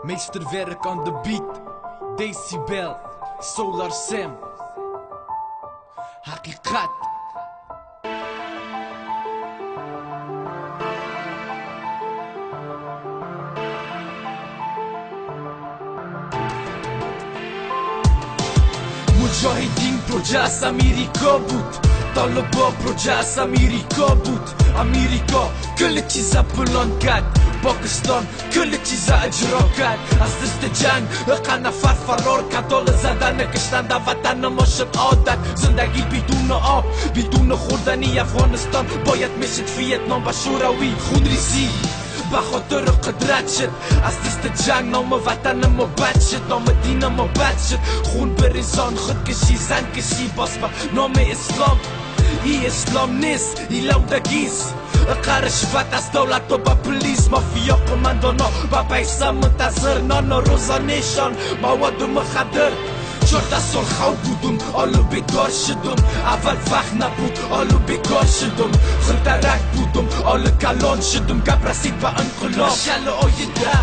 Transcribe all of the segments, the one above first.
Meesterwerk on the beat, Decibel, Solar Sam, Hakikat. مجاهدین پروژه امریکا بود، طالبا پروژه امریکا بود. امریکا کل چیزا پلان کرد، پاکستان کل چیزا اجرا کرد. از دست جنگ قد نفر فرار کرد، دال زدن کشتن در وطن ما شد عادت. زندگی بدون آب بدون خوردنی، افغانستان باید میشد ویتنام و شوروی. خون ریزی به خاطر قدرت شد، از دست جنگ نام وطن ما بد شد، نام دین ما بد شد. خون بریزان، خودکشی، زن کشی، باز به نام اسلام. ای اسلام نیست، ای لودگیست. قرشوت از دولت و با پلیس، مافیا قماندانا با پیسه منتظر نان و روزانهشان مواد مخدر. 14 سال خواب بودم، حالا بیدار شدم. اول وقت نبود، حالا بیکار شدم. خلطرک بودم، حالا کلان شدم. گپ رسید به انقلاب، شل آینده.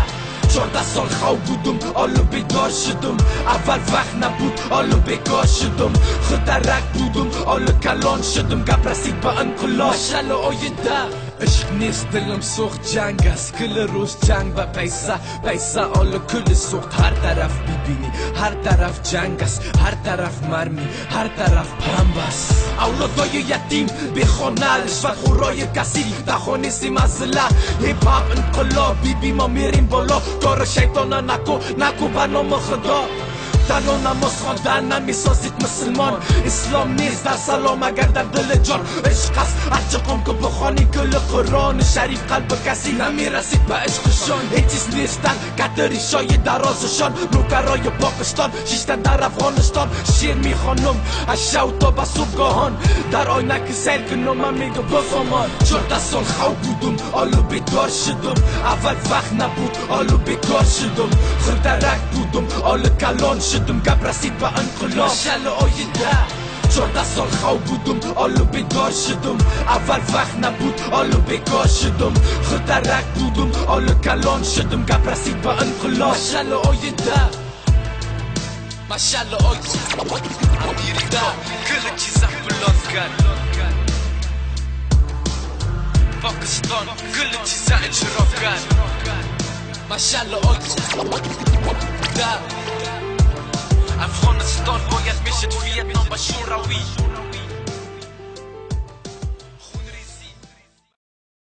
14 سال خواب بودم، حالا بیدار شدم. اول وقت نبود، حالا بیکار شدم. خلطرک بودم، حالا کلان شدم. گپ رسید به انقلاب، شل آینده. عشق نیست دلم سوخت، جنگ است کل روز جنگ و پیسه حالا کل سوخت. هر طرف ببینی هر طرف جنگ است، هر طرف مرمی، هر طرف پنبه است. اولادای یتیم بی خانه، رشوت خورای کسی در خانه سیمزله. هیپ هاپ انقلاب، بی ما میریم بالا. کار شیطانا نکو به نام خدا. تنها نماز خواندن نمیسازید مسلمان. اسلام نیست در سلام اگر در دل جان. عشق است هرچه قوم که بخوانی کل قرآن شریف، قلب کسی نمیرسید به عشقشان. هیچ چیز نیستن کتری شای درازشان. نوکرای پاکستان شیشتن در افغانستان. شیر میخوانم از شو تا به صبحگاهان، در آینک سیر کنم من میگه بفهمان. 14 سال خواب بودم، حالا بیدار شدم. اول وقت نبود، حالا بیکار شدم. خلطرک بودم، حالا کلان شدم. گپ رسید به انقلاب، شل آینده. 14 سال خواب بودم، حالا بیدار شدم. اول وقت نبود، حالا بیکار شدم. خلطرک بودم، حالا کلان شدم. گپ رسید به انقلاب، شل آینده. ماشاءالله آینده کل چیزا پلان کرد. پاکستان کل چیزا اجرا کرد. ماشاءالله آینده. افغانستان باید میشد ویتنام و شوروی.